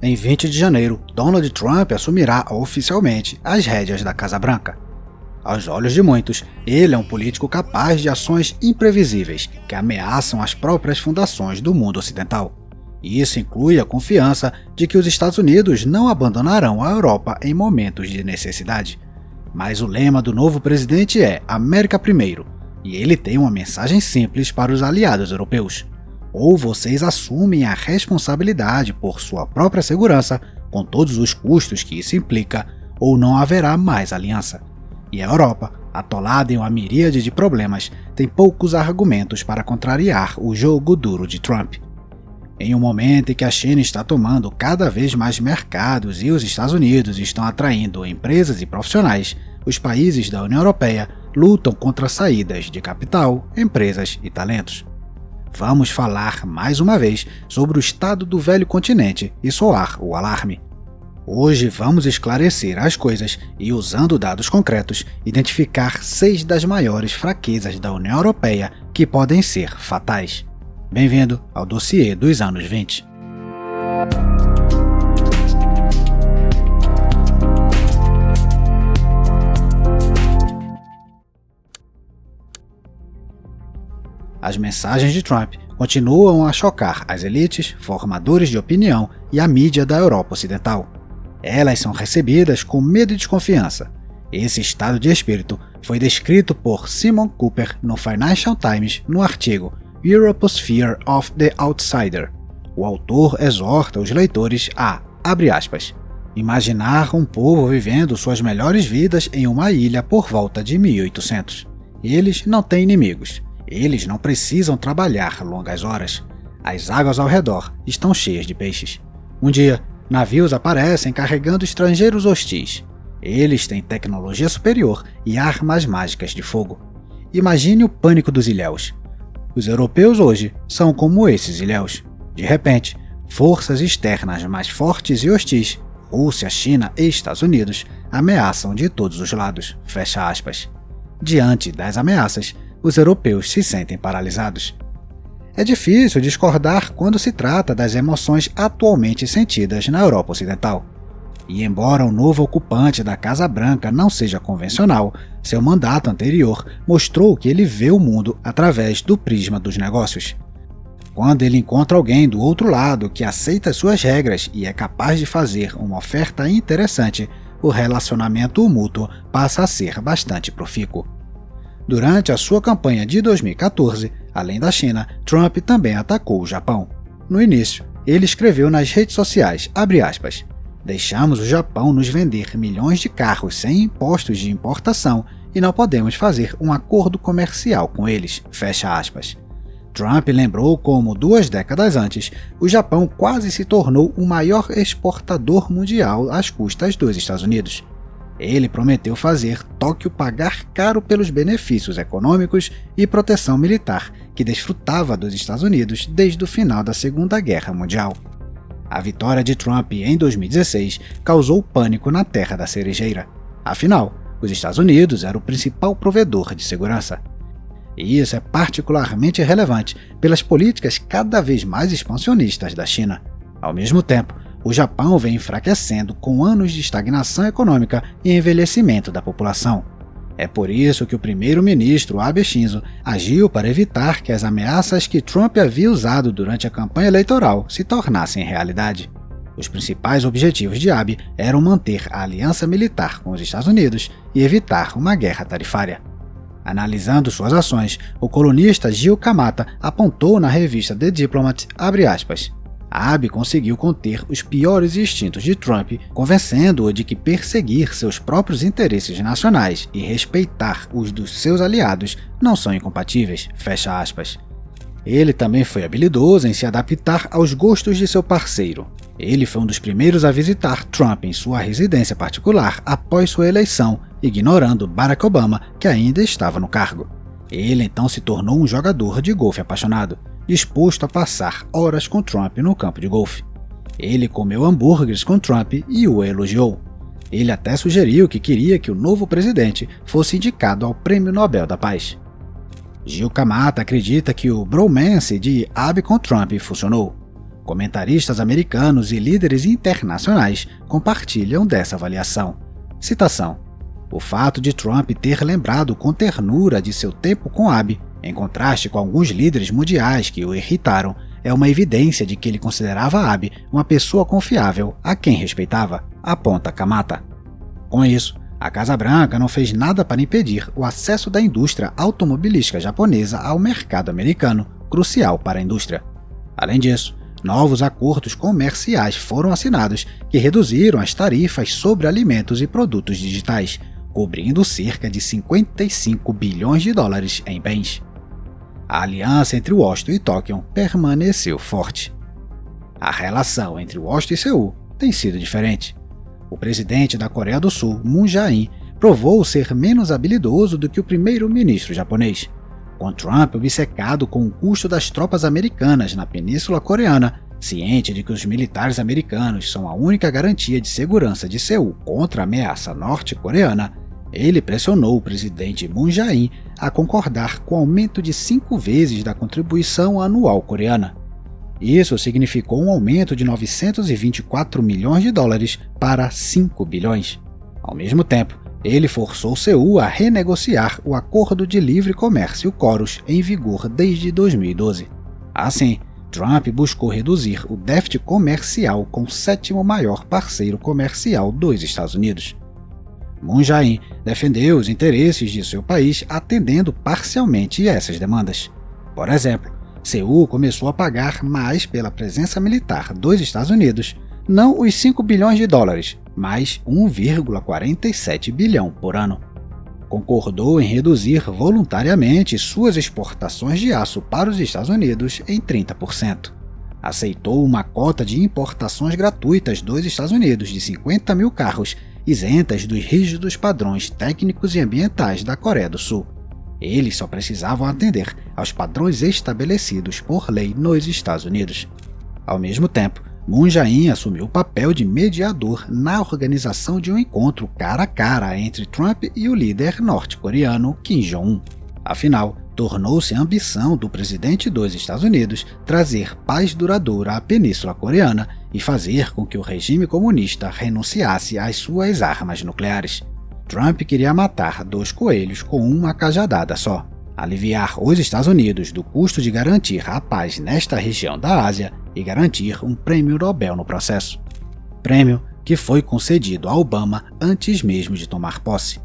Em 20 de janeiro, Donald Trump assumirá oficialmente as rédeas da Casa Branca. Aos olhos de muitos, ele é um político capaz de ações imprevisíveis que ameaçam as próprias fundações do mundo ocidental. E isso inclui a confiança de que os Estados Unidos não abandonarão a Europa em momentos de necessidade. Mas o lema do novo presidente é América Primeiro, e ele tem uma mensagem simples para os aliados europeus. Ou vocês assumem a responsabilidade por sua própria segurança, com todos os custos que isso implica, ou não haverá mais aliança. E a Europa, atolada em uma miríade de problemas, tem poucos argumentos para contrariar o jogo duro de Trump. Em um momento em que a China está tomando cada vez mais mercados e os Estados Unidos estão atraindo empresas e profissionais, os países da União Europeia lutam contra saídas de capital, empresas e talentos. Vamos falar mais uma vez sobre o estado do velho continente e soar o alarme. Hoje vamos esclarecer as coisas e, usando dados concretos, identificar 6 das maiores fraquezas da União Europeia que podem ser fatais. Bem-vindo ao dossiê dos anos 20. As mensagens de Trump continuam a chocar as elites, formadores de opinião e a mídia da Europa Ocidental. Elas são recebidas com medo e desconfiança. Esse estado de espírito foi descrito por Simon Kuper no Financial Times no artigo Europe's Fear of the Outsider. O autor exorta os leitores a, abre aspas, imaginar um povo vivendo suas melhores vidas em uma ilha por volta de 1800. Eles não têm inimigos. Eles não precisam trabalhar longas horas. As águas ao redor estão cheias de peixes. Um dia, navios aparecem carregando estrangeiros hostis. Eles têm tecnologia superior e armas mágicas de fogo. Imagine o pânico dos ilhéus. Os europeus hoje são como esses ilhéus. De repente, forças externas mais fortes e hostis, Rússia, China e Estados Unidos, ameaçam de todos os lados. Fecha aspas. Diante das ameaças, os europeus se sentem paralisados. É difícil discordar quando se trata das emoções atualmente sentidas na Europa Ocidental. E embora o novo ocupante da Casa Branca não seja convencional, seu mandato anterior mostrou que ele vê o mundo através do prisma dos negócios. Quando ele encontra alguém do outro lado que aceita suas regras e é capaz de fazer uma oferta interessante, o relacionamento mútuo passa a ser bastante profícuo. Durante a sua campanha de 2014, além da China, Trump também atacou o Japão. No início, ele escreveu nas redes sociais, abre aspas, deixamos o Japão nos vender milhões de carros sem impostos de importação e não podemos fazer um acordo comercial com eles, fecha aspas. Trump lembrou como 2 décadas antes, o Japão quase se tornou o maior exportador mundial às custas dos Estados Unidos. Ele prometeu fazer Tóquio pagar caro pelos benefícios econômicos e proteção militar que desfrutava dos Estados Unidos desde o final da Segunda Guerra Mundial. A vitória de Trump em 2016 causou pânico na terra da cerejeira. Afinal, os Estados Unidos eram o principal provedor de segurança. E isso é particularmente relevante pelas políticas cada vez mais expansionistas da China. Ao mesmo tempo, o Japão vem enfraquecendo com anos de estagnação econômica e envelhecimento da população. É por isso que o primeiro-ministro Abe Shinzo agiu para evitar que as ameaças que Trump havia usado durante a campanha eleitoral se tornassem realidade. Os principais objetivos de Abe eram manter a aliança militar com os Estados Unidos e evitar uma guerra tarifária. Analisando suas ações, o colunista Gil Kamata apontou na revista The Diplomat, abre aspas, Abe conseguiu conter os piores instintos de Trump, convencendo-o de que perseguir seus próprios interesses nacionais e respeitar os dos seus aliados não são incompatíveis, fecha aspas. Ele também foi habilidoso em se adaptar aos gostos de seu parceiro. Ele foi um dos primeiros a visitar Trump em sua residência particular após sua eleição, ignorando Barack Obama, que ainda estava no cargo. Ele então se tornou um jogador de golfe apaixonado, disposto a passar horas com Trump no campo de golfe. Ele comeu hambúrgueres com Trump e o elogiou. Ele até sugeriu que queria que o novo presidente fosse indicado ao Prêmio Nobel da Paz. Gil Kamata acredita que o bromance de Abe com Trump funcionou. Comentaristas americanos e líderes internacionais compartilham dessa avaliação. Citação: o fato de Trump ter lembrado com ternura de seu tempo com Abe, em contraste com alguns líderes mundiais que o irritaram, é uma evidência de que ele considerava Abe uma pessoa confiável a quem respeitava, aponta Kamata. Com isso, a Casa Branca não fez nada para impedir o acesso da indústria automobilística japonesa ao mercado americano, crucial para a indústria. Além disso, novos acordos comerciais foram assinados que reduziram as tarifas sobre alimentos e produtos digitais, cobrindo cerca de 55 bilhões de dólares em bens. A aliança entre Washington e Tóquio permaneceu forte. A relação entre Washington e Seul tem sido diferente. O presidente da Coreia do Sul, Moon Jae-in, provou ser menos habilidoso do que o primeiro-ministro japonês, com Trump obcecado com o custo das tropas americanas na Península Coreana, ciente de que os militares americanos são a única garantia de segurança de Seul contra a ameaça norte-coreana. Ele pressionou o presidente Moon Jae-in a concordar com o aumento de 5 vezes da contribuição anual coreana. Isso significou um aumento de 924 milhões de dólares para 5 bilhões. Ao mesmo tempo, ele forçou Seul a renegociar o Acordo de Livre Comércio KORUS em vigor desde 2012. Assim, Trump buscou reduzir o déficit comercial com o 7º maior parceiro comercial dos Estados Unidos. Moon Jae-in defendeu os interesses de seu país atendendo parcialmente essas demandas. Por exemplo, Seul começou a pagar mais pela presença militar dos Estados Unidos, não os 5 bilhões de dólares, mas 1,47 bilhão por ano. Concordou em reduzir voluntariamente suas exportações de aço para os Estados Unidos em 30%. Aceitou uma cota de importações gratuitas dos Estados Unidos de 50 mil carros isentas dos rígidos padrões técnicos e ambientais da Coreia do Sul. Eles só precisavam atender aos padrões estabelecidos por lei nos Estados Unidos. Ao mesmo tempo, Moon Jae-in assumiu o papel de mediador na organização de um encontro cara a cara entre Trump e o líder norte-coreano Kim Jong-un. Afinal, tornou-se a ambição do presidente dos Estados Unidos trazer paz duradoura à Península Coreana e fazer com que o regime comunista renunciasse às suas armas nucleares. Trump queria matar 2 coelhos com uma cajadada só: aliviar os Estados Unidos do custo de garantir a paz nesta região da Ásia e garantir um prêmio Nobel no processo. Prêmio que foi concedido a Obama antes mesmo de tomar posse.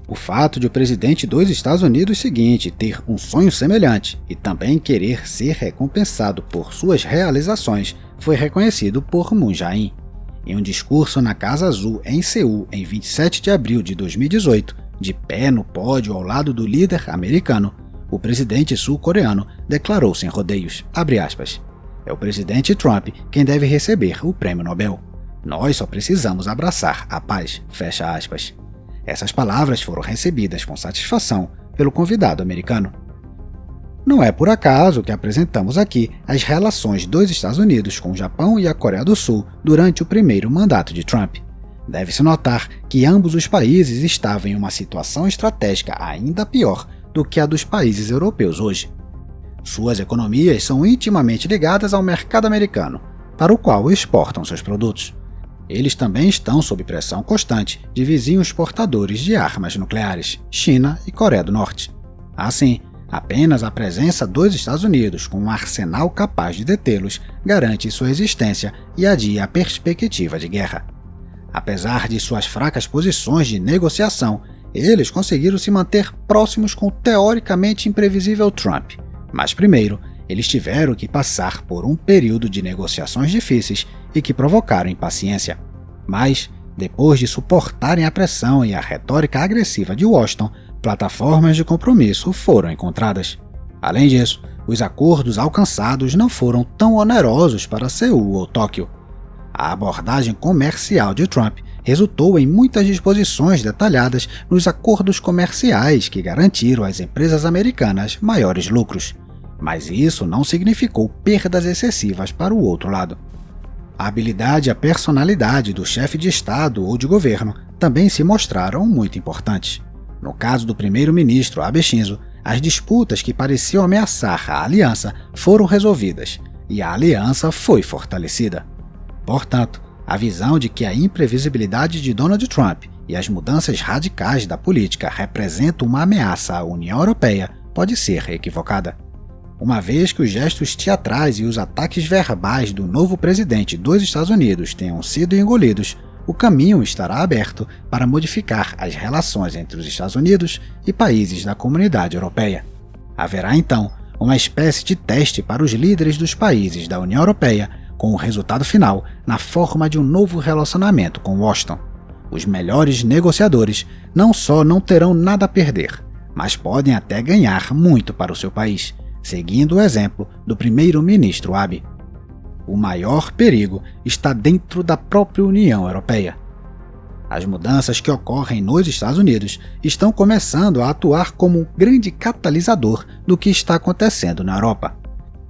O fato de o presidente dos Estados Unidos seguinte ter um sonho semelhante e também querer ser recompensado por suas realizações foi reconhecido por Moon Jae-in. Em um discurso na Casa Azul em Seul em 27 de abril de 2018, de pé no pódio ao lado do líder americano, o presidente sul-coreano declarou sem rodeios, abre aspas, "É o presidente Trump quem deve receber o prêmio Nobel. Nós só precisamos abraçar a paz", fecha aspas. Essas palavras foram recebidas com satisfação pelo convidado americano. Não é por acaso que apresentamos aqui as relações dos Estados Unidos com o Japão e a Coreia do Sul durante o primeiro mandato de Trump. Deve-se notar que ambos os países estavam em uma situação estratégica ainda pior do que a dos países europeus hoje. Suas economias são intimamente ligadas ao mercado americano, para o qual exportam seus produtos. Eles também estão sob pressão constante de vizinhos portadores de armas nucleares, China e Coreia do Norte. Assim, apenas a presença dos Estados Unidos com um arsenal capaz de detê-los garante sua existência e adia a perspectiva de guerra. Apesar de suas fracas posições de negociação, eles conseguiram se manter próximos com o teoricamente imprevisível Trump. Mas primeiro, eles tiveram que passar por um período de negociações difíceis e que provocaram impaciência. Mas, depois de suportarem a pressão e a retórica agressiva de Washington, plataformas de compromisso foram encontradas. Além disso, os acordos alcançados não foram tão onerosos para Seul ou Tóquio. A abordagem comercial de Trump resultou em muitas disposições detalhadas nos acordos comerciais que garantiram às empresas americanas maiores lucros. Mas isso não significou perdas excessivas para o outro lado. A habilidade e a personalidade do chefe de Estado ou de governo também se mostraram muito importantes. No caso do primeiro-ministro Abe Shinzo, as disputas que pareciam ameaçar a aliança foram resolvidas, e a aliança foi fortalecida. Portanto, a visão de que a imprevisibilidade de Donald Trump e as mudanças radicais da política representam uma ameaça à União Europeia pode ser equivocada. Uma vez que os gestos teatrais e os ataques verbais do novo presidente dos Estados Unidos tenham sido engolidos, o caminho estará aberto para modificar as relações entre os Estados Unidos e países da Comunidade Europeia. Haverá então uma espécie de teste para os líderes dos países da União Europeia, com o resultado final na forma de um novo relacionamento com Washington. Os melhores negociadores não só não terão nada a perder, mas podem até ganhar muito para o seu país, seguindo o exemplo do primeiro-ministro Abe. O maior perigo está dentro da própria União Europeia. As mudanças que ocorrem nos Estados Unidos estão começando a atuar como um grande catalisador do que está acontecendo na Europa.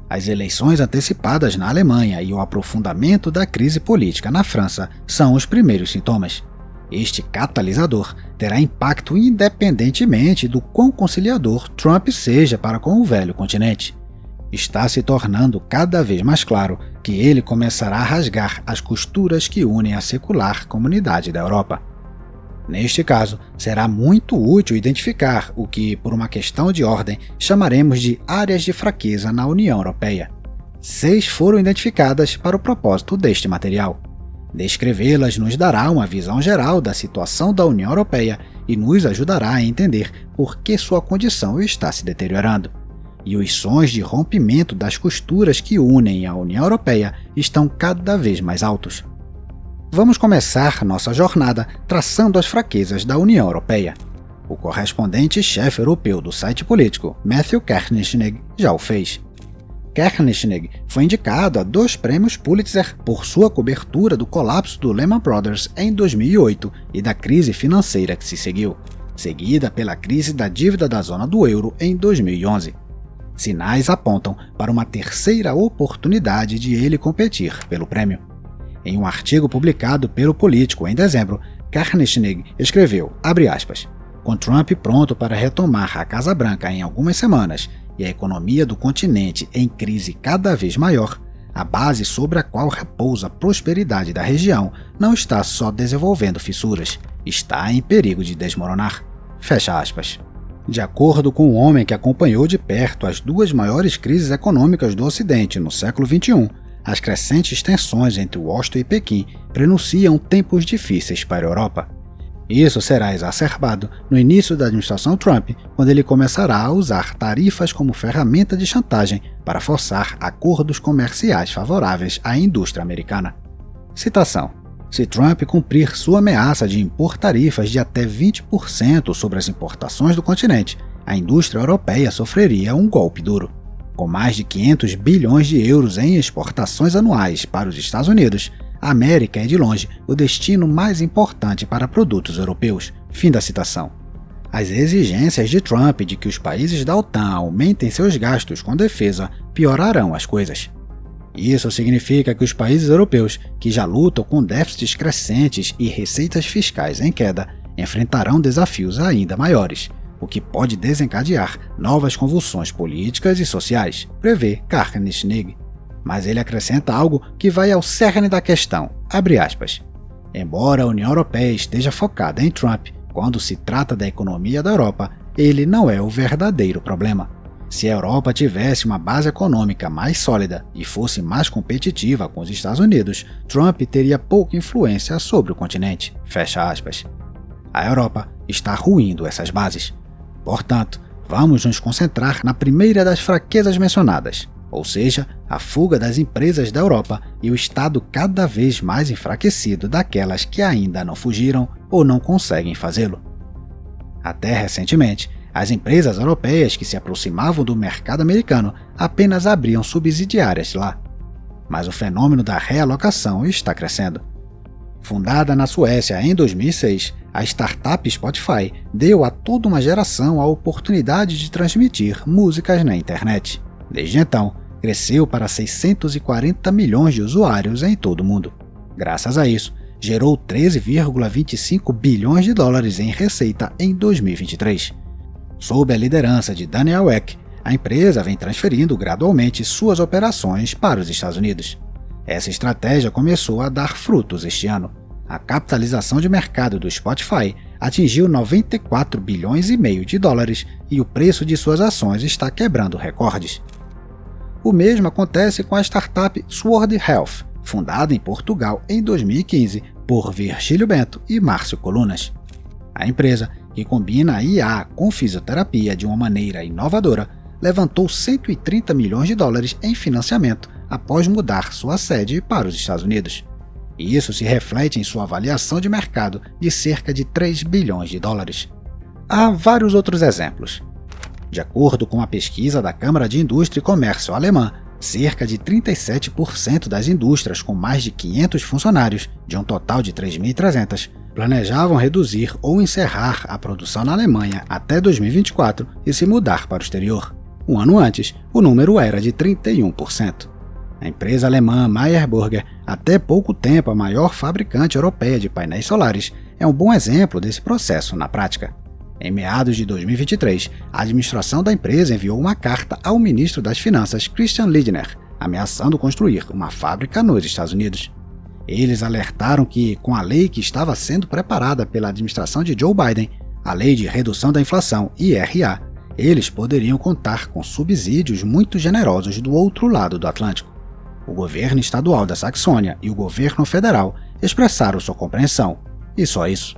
As eleições antecipadas na Alemanha e o aprofundamento da crise política na França são os primeiros sintomas. Este catalisador terá impacto independentemente do quão conciliador Trump seja para com o velho continente. Está se tornando cada vez mais claro que ele começará a rasgar as costuras que unem a secular comunidade da Europa. Neste caso, será muito útil identificar o que, por uma questão de ordem, chamaremos de áreas de fraqueza na União Europeia. 6 foram identificadas para o propósito deste material. Descrevê-las nos dará uma visão geral da situação da União Europeia e nos ajudará a entender por que sua condição está se deteriorando. E os sons de rompimento das costuras que unem a União Europeia estão cada vez mais altos. Vamos começar nossa jornada traçando as fraquezas da União Europeia. O correspondente-chefe europeu do site político, Matthew Kernschnig, já o fez. Kernschnig foi indicado a 2 prêmios Pulitzer por sua cobertura do colapso do Lehman Brothers em 2008 e da crise financeira que se seguiu, seguida pela crise da dívida da zona do euro em 2011. Sinais apontam para uma terceira oportunidade de ele competir pelo prêmio. Em um artigo publicado pelo Político em dezembro, Kernschnig escreveu, abre aspas, com Trump pronto para retomar a Casa Branca em algumas semanas e a economia do continente em crise cada vez maior, a base sobre a qual repousa a prosperidade da região não está só desenvolvendo fissuras, está em perigo de desmoronar. Fecha aspas. De acordo com um homem que acompanhou de perto as 2 maiores crises econômicas do Ocidente no século XXI, as crescentes tensões entre Washington e Pequim prenunciam tempos difíceis para a Europa. Isso será exacerbado no início da administração Trump, quando ele começará a usar tarifas como ferramenta de chantagem para forçar acordos comerciais favoráveis à indústria americana. Citação: se Trump cumprir sua ameaça de impor tarifas de até 20% sobre as importações do continente, a indústria europeia sofreria um golpe duro. Com mais de 500 bilhões de euros em exportações anuais para os Estados Unidos, a América é de longe o destino mais importante para produtos europeus. Fim da citação. As exigências de Trump de que os países da OTAN aumentem seus gastos com defesa piorarão as coisas. Isso significa que os países europeus, que já lutam com déficits crescentes e receitas fiscais em queda, enfrentarão desafios ainda maiores, o que pode desencadear novas convulsões políticas e sociais, prevê Kernschnig. Mas ele acrescenta algo que vai ao cerne da questão, abre aspas. Embora a União Europeia esteja focada em Trump, quando se trata da economia da Europa, ele não é o verdadeiro problema. Se a Europa tivesse uma base econômica mais sólida e fosse mais competitiva com os Estados Unidos, Trump teria pouca influência sobre o continente. Fecha aspas. A Europa está ruindo essas bases. Portanto, vamos nos concentrar na primeira das fraquezas mencionadas, ou seja, a fuga das empresas da Europa e o estado cada vez mais enfraquecido daquelas que ainda não fugiram ou não conseguem fazê-lo. Até recentemente, as empresas europeias que se aproximavam do mercado americano apenas abriam subsidiárias lá. Mas o fenômeno da realocação está crescendo. Fundada na Suécia em 2006, a startup Spotify deu a toda uma geração a oportunidade de transmitir músicas na internet. Desde então, cresceu para 640 milhões de usuários em todo o mundo. Graças a isso, gerou 13,25 bilhões de dólares em receita em 2023. Sob a liderança de Daniel Ek, a empresa vem transferindo gradualmente suas operações para os Estados Unidos. Essa estratégia começou a dar frutos este ano. A capitalização de mercado do Spotify atingiu 94 bilhões e meio de dólares e o preço de suas ações está quebrando recordes. O mesmo acontece com a startup Sword Health, fundada em Portugal em 2015 por Virgílio Bento e Márcio Colunas. A empresa, que combina a IA com fisioterapia de uma maneira inovadora, levantou 130 milhões de dólares em financiamento após mudar sua sede para os Estados Unidos. E isso se reflete em sua avaliação de mercado de cerca de 3 bilhões de dólares. Há vários outros exemplos. De acordo com a pesquisa da Câmara de Indústria e Comércio alemã, cerca de 37% das indústrias com mais de 500 funcionários, de um total de 3.300, planejavam reduzir ou encerrar a produção na Alemanha até 2024 e se mudar para o exterior. Um ano antes, o número era de 31%. A empresa alemã Meyer Burger, até pouco tempo a maior fabricante europeia de painéis solares, é um bom exemplo desse processo na prática. Em meados de 2023, a administração da empresa enviou uma carta ao ministro das Finanças, Christian Lindner, ameaçando construir uma fábrica nos Estados Unidos. Eles alertaram que, com a lei que estava sendo preparada pela administração de Joe Biden, a Lei de Redução da Inflação, IRA, eles poderiam contar com subsídios muito generosos do outro lado do Atlântico. O governo estadual da Saxônia e o governo federal expressaram sua compreensão, e só isso.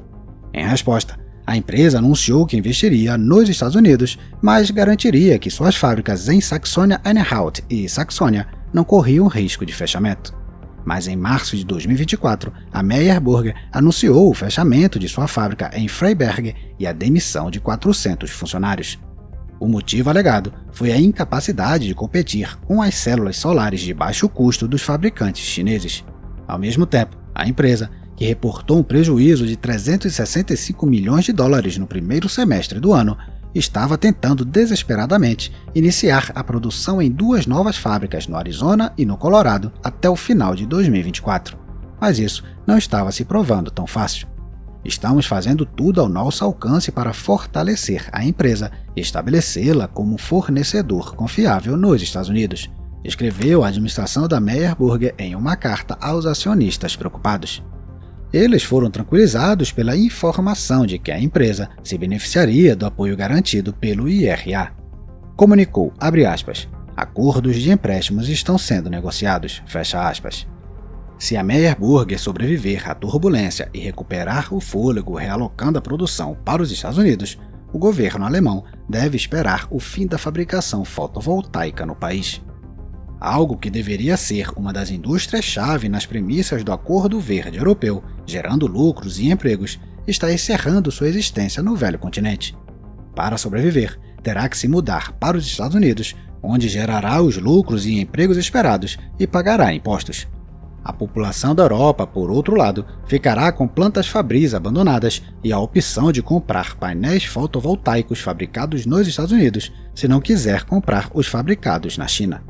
Em resposta, a empresa anunciou que investiria nos Estados Unidos, mas garantiria que suas fábricas em Saxônia-Anhalt e Saxônia não corriam risco de fechamento. Mas em março de 2024, a Meyer Burger anunciou o fechamento de sua fábrica em Freiberg e a demissão de 400 funcionários. O motivo alegado foi a incapacidade de competir com as células solares de baixo custo dos fabricantes chineses. Ao mesmo tempo, a empresa, que reportou um prejuízo de 365 milhões de dólares no primeiro semestre do ano, estava tentando desesperadamente iniciar a produção em 2 novas fábricas no Arizona e no Colorado até o final de 2024. Mas isso não estava se provando tão fácil. Estamos fazendo tudo ao nosso alcance para fortalecer a empresa e estabelecê-la como um fornecedor confiável nos Estados Unidos, escreveu a administração da Meyer Burger em uma carta aos acionistas preocupados. Eles foram tranquilizados pela informação de que a empresa se beneficiaria do apoio garantido pelo IRA. Comunicou, acordos de empréstimos estão sendo negociados, Se a Meyer Burger sobreviver à turbulência e recuperar o fôlego realocando a produção para os Estados Unidos, o governo alemão deve esperar o fim da fabricação fotovoltaica no país. Algo que deveria ser uma das indústrias-chave nas premissas do Acordo Verde Europeu, gerando lucros e empregos, está encerrando sua existência no velho continente. Para sobreviver, terá que se mudar para os Estados Unidos, onde gerará os lucros e empregos esperados e pagará impostos. A população da Europa, por outro lado, ficará com plantas fabris abandonadas e a opção de comprar painéis fotovoltaicos fabricados nos Estados Unidos, se não quiser comprar os fabricados na China.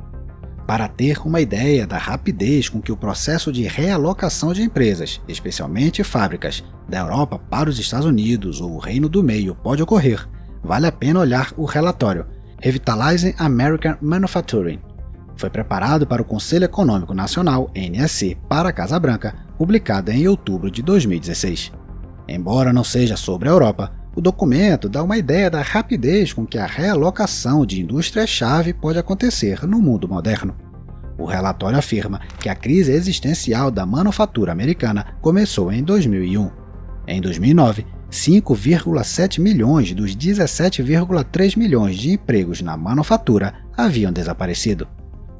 Para ter uma ideia da rapidez com que o processo de realocação de empresas, especialmente fábricas, da Europa para os Estados Unidos ou o Reino do Meio pode ocorrer, vale a pena olhar o relatório Revitalizing American Manufacturing. Foi preparado para o Conselho Econômico Nacional, NSC, para a Casa Branca, publicado em outubro de 2016. Embora não seja sobre a Europa, o documento dá uma ideia da rapidez com que a realocação de indústrias-chave pode acontecer no mundo moderno. O relatório afirma que a crise existencial da manufatura americana começou em 2001. Em 2009, 5,7 milhões dos 17,3 milhões de empregos na manufatura haviam desaparecido.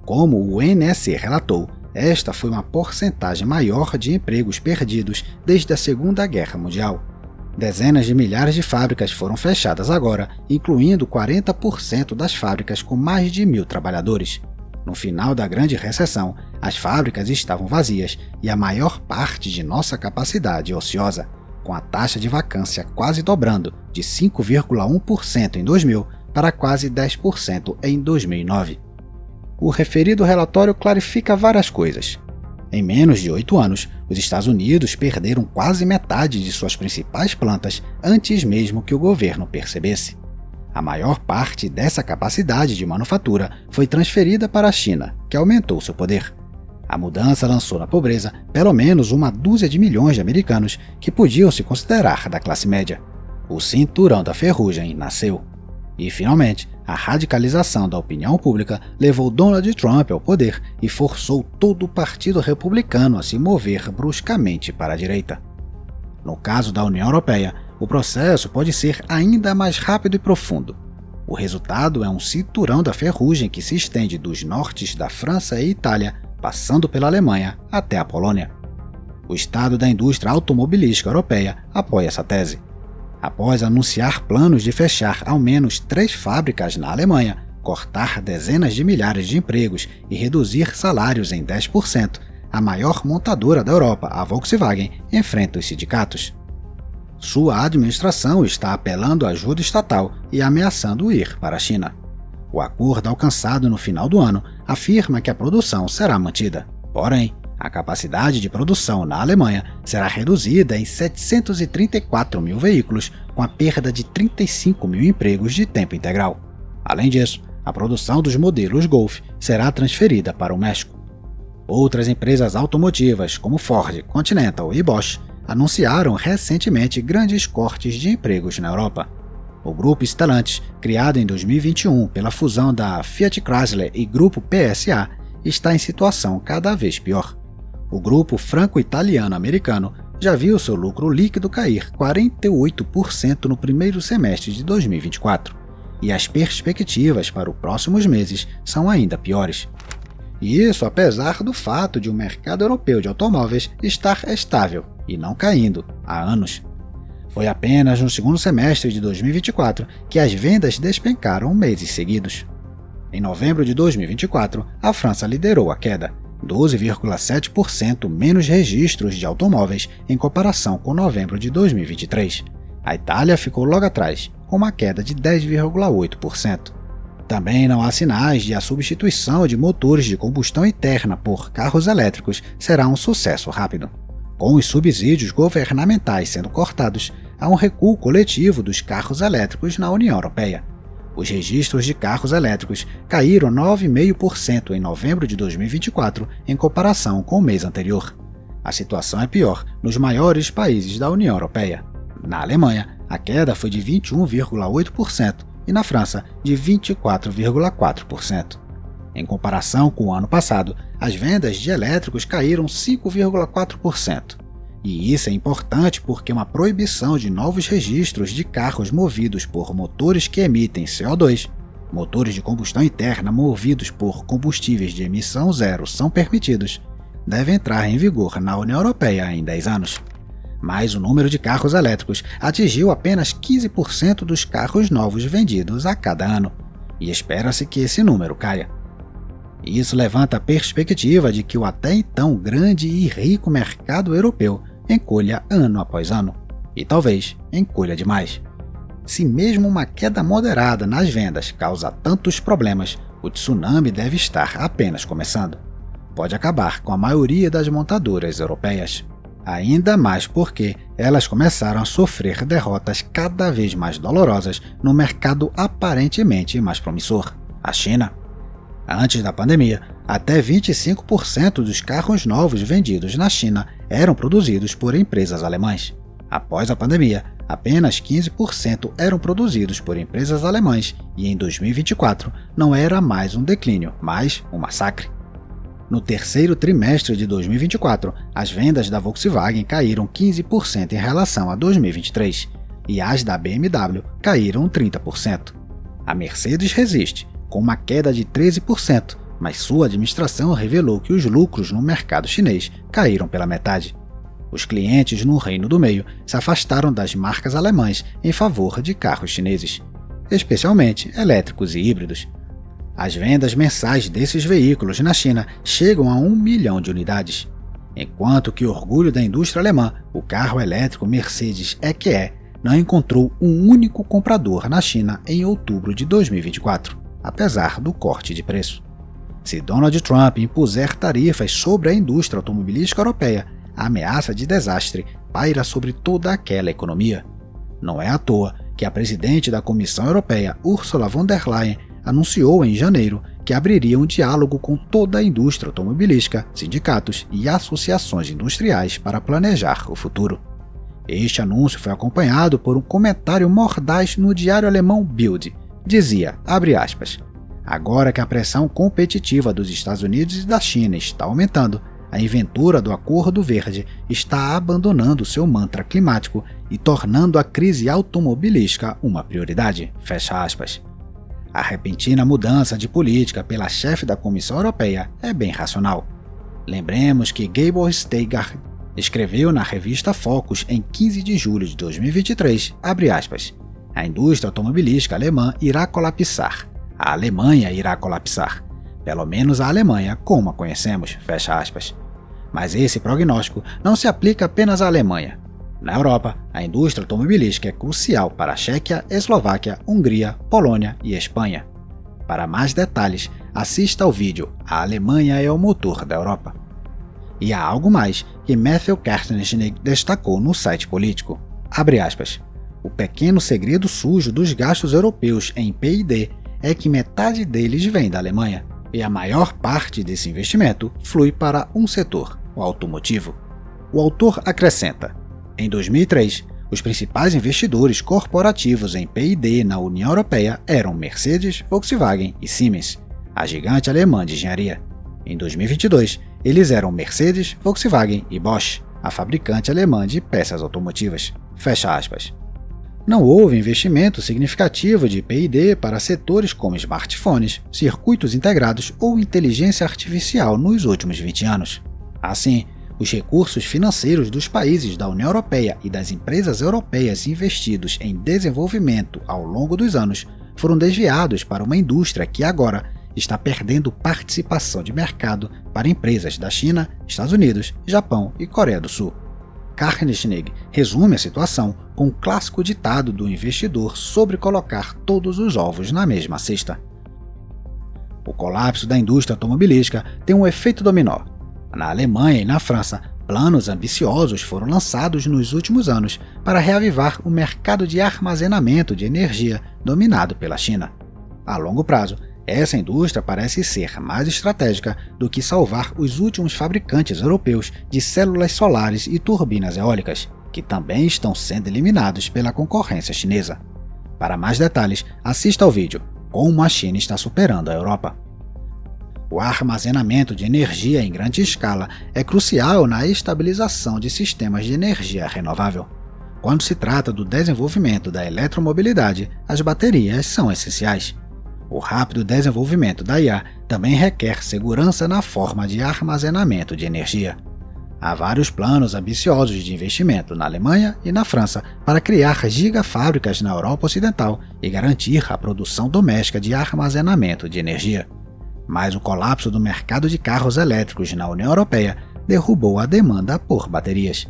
Como o NSC relatou, esta foi uma porcentagem maior de empregos perdidos desde a Segunda Guerra Mundial. Dezenas de milhares de fábricas foram fechadas agora, incluindo 40% das fábricas com mais de 1.000 trabalhadores. No final da Grande Recessão, as fábricas estavam vazias e a maior parte de nossa capacidade ociosa, com a taxa de vacância quase dobrando de 5,1% em 2000 para quase 10% em 2009. O referido relatório clarifica várias coisas. Em menos de 8 anos, os Estados Unidos perderam quase metade de suas principais plantas antes mesmo que o governo percebesse. A maior parte dessa capacidade de manufatura foi transferida para a China, que aumentou seu poder. A mudança lançou na pobreza pelo menos uma dúzia de milhões de americanos que podiam se considerar da classe média. O cinturão da ferrugem nasceu. E, finalmente, a radicalização da opinião pública levou Donald Trump ao poder e forçou todo o Partido Republicano a se mover bruscamente para a direita. No caso da União Europeia, o processo pode ser ainda mais rápido e profundo. O resultado é um cinturão da ferrugem que se estende dos nortes da França e Itália, passando pela Alemanha até a Polônia. O Estado da indústria automobilística europeia apoia essa tese. Após anunciar planos de fechar ao menos 3 fábricas na Alemanha, cortar dezenas de milhares de empregos e reduzir salários em 10%, a maior montadora da Europa, a Volkswagen, enfrenta os sindicatos. Sua administração está apelando à ajuda estatal e ameaçando ir para a China. O acordo alcançado no final do ano afirma que a produção será mantida. Porém, a capacidade de produção na Alemanha será reduzida em 734 mil veículos, com a perda de 35 mil empregos de tempo integral. Além disso, a produção dos modelos Golf será transferida para o México. Outras empresas automotivas, como Ford, Continental e Bosch, anunciaram recentemente grandes cortes de empregos na Europa. O grupo Stellantis, criado em 2021 pela fusão da Fiat Chrysler e grupo PSA, está em situação cada vez pior. O grupo franco-italiano-americano já viu seu lucro líquido cair 48% no primeiro semestre de 2024, e as perspectivas para os próximos meses são ainda piores. E isso apesar do fato de o mercado europeu de automóveis estar estável e não caindo há anos. Foi apenas no segundo semestre de 2024 que as vendas despencaram meses seguidos. Em novembro de 2024, a França liderou a queda, 12,7% menos registros de automóveis em comparação com novembro de 2023. A Itália ficou logo atrás, com uma queda de 10,8%. Também não há sinais de a substituição de motores de combustão interna por carros elétricos será um sucesso rápido. Com os subsídios governamentais sendo cortados, há um recuo coletivo dos carros elétricos na União Europeia. Os registros de carros elétricos caíram 9,5% em novembro de 2024 em comparação com o mês anterior. A situação é pior nos maiores países da União Europeia. Na Alemanha, a queda foi de 21,8% e na França, de 24,4%. Em comparação com o ano passado, as vendas de elétricos caíram 5,4%. E isso é importante porque uma proibição de novos registros de carros movidos por motores que emitem CO2, motores de combustão interna movidos por combustíveis de emissão zero são permitidos, deve entrar em vigor na União Europeia em 10 anos. Mas o número de carros elétricos atingiu apenas 15% dos carros novos vendidos a cada ano, e espera-se que esse número caia. Isso levanta a perspectiva de que o até então grande e rico mercado europeu encolha ano após ano, e talvez encolha demais. Se mesmo uma queda moderada nas vendas causa tantos problemas, o tsunami deve estar apenas começando. Pode acabar com a maioria das montadoras europeias. Ainda mais porque elas começaram a sofrer derrotas cada vez mais dolorosas no mercado aparentemente mais promissor, a China. Antes da pandemia, até 25% dos carros novos vendidos na China eram produzidos por empresas alemãs. Após a pandemia, apenas 15% eram produzidos por empresas alemãs e em 2024 não era mais um declínio, mas um massacre. No terceiro trimestre de 2024, as vendas da Volkswagen caíram 15% em relação a 2023 e as da BMW caíram 30%. A Mercedes resiste, com uma queda de 13%, mas sua administração revelou que os lucros no mercado chinês caíram pela metade. Os clientes no Reino do Meio se afastaram das marcas alemãs em favor de carros chineses, especialmente elétricos e híbridos. As vendas mensais desses veículos na China chegam a 1 milhão de unidades, enquanto que o orgulho da indústria alemã, o carro elétrico Mercedes EQE, não encontrou um único comprador na China em outubro de 2024, apesar do corte de preço. Se Donald Trump impuser tarifas sobre a indústria automobilística europeia, a ameaça de desastre paira sobre toda aquela economia. Não é à toa que a presidente da Comissão Europeia, Ursula von der Leyen, anunciou em janeiro que abriria um diálogo com toda a indústria automobilística, sindicatos e associações industriais para planejar o futuro. Este anúncio foi acompanhado por um comentário mordaz no diário alemão Bild. Dizia, abre aspas, agora que a pressão competitiva dos Estados Unidos e da China está aumentando, a inventora do Acordo Verde está abandonando seu mantra climático e tornando a crise automobilística uma prioridade. Fecha aspas. A repentina mudança de política pela chefe da Comissão Europeia é bem racional. Lembremos que Gabor Steingart escreveu na revista Focus em 15 de julho de 2023, abre aspas, a indústria automobilística alemã irá colapsar. A Alemanha irá colapsar. Pelo menos a Alemanha como a conhecemos, fecha aspas. Mas esse prognóstico não se aplica apenas à Alemanha. Na Europa, a indústria automobilística é crucial para a Tchequia, Eslováquia, Hungria, Polônia e Espanha. Para mais detalhes, assista ao vídeo A Alemanha é o motor da Europa. E há algo mais que Matthew Kertenschnig destacou no site político. Abre aspas. O pequeno segredo sujo dos gastos europeus em PID é que metade deles vem da Alemanha, e a maior parte desse investimento flui para um setor, o automotivo. O autor acrescenta, em 2003, os principais investidores corporativos em PID na União Europeia eram Mercedes, Volkswagen e Siemens, a gigante alemã de engenharia. Em 2022, eles eram Mercedes, Volkswagen e Bosch, a fabricante alemã de peças automotivas. Fecha aspas. Não houve investimento significativo de PID para setores como smartphones, circuitos integrados ou inteligência artificial nos últimos 20 anos. Assim, os recursos financeiros dos países da União Europeia e das empresas europeias investidos em desenvolvimento ao longo dos anos foram desviados para uma indústria que agora está perdendo participação de mercado para empresas da China, Estados Unidos, Japão e Coreia do Sul. Kertenschnig resume a situação com o clássico ditado do investidor sobre colocar todos os ovos na mesma cesta. O colapso da indústria automobilística tem um efeito dominó. Na Alemanha e na França, planos ambiciosos foram lançados nos últimos anos para reavivar o mercado de armazenamento de energia dominado pela China. A longo prazo, essa indústria parece ser mais estratégica do que salvar os últimos fabricantes europeus de células solares e turbinas eólicas, que também estão sendo eliminados pela concorrência chinesa. Para mais detalhes, assista ao vídeo Como a China está superando a Europa. O armazenamento de energia em grande escala é crucial na estabilização de sistemas de energia renovável. Quando se trata do desenvolvimento da eletromobilidade, as baterias são essenciais. O rápido desenvolvimento da IA também requer segurança na forma de armazenamento de energia. Há vários planos ambiciosos de investimento na Alemanha e na França para criar gigafábricas na Europa Ocidental e garantir a produção doméstica de armazenamento de energia. Mas o colapso do mercado de carros elétricos na União Europeia derrubou a demanda por baterias.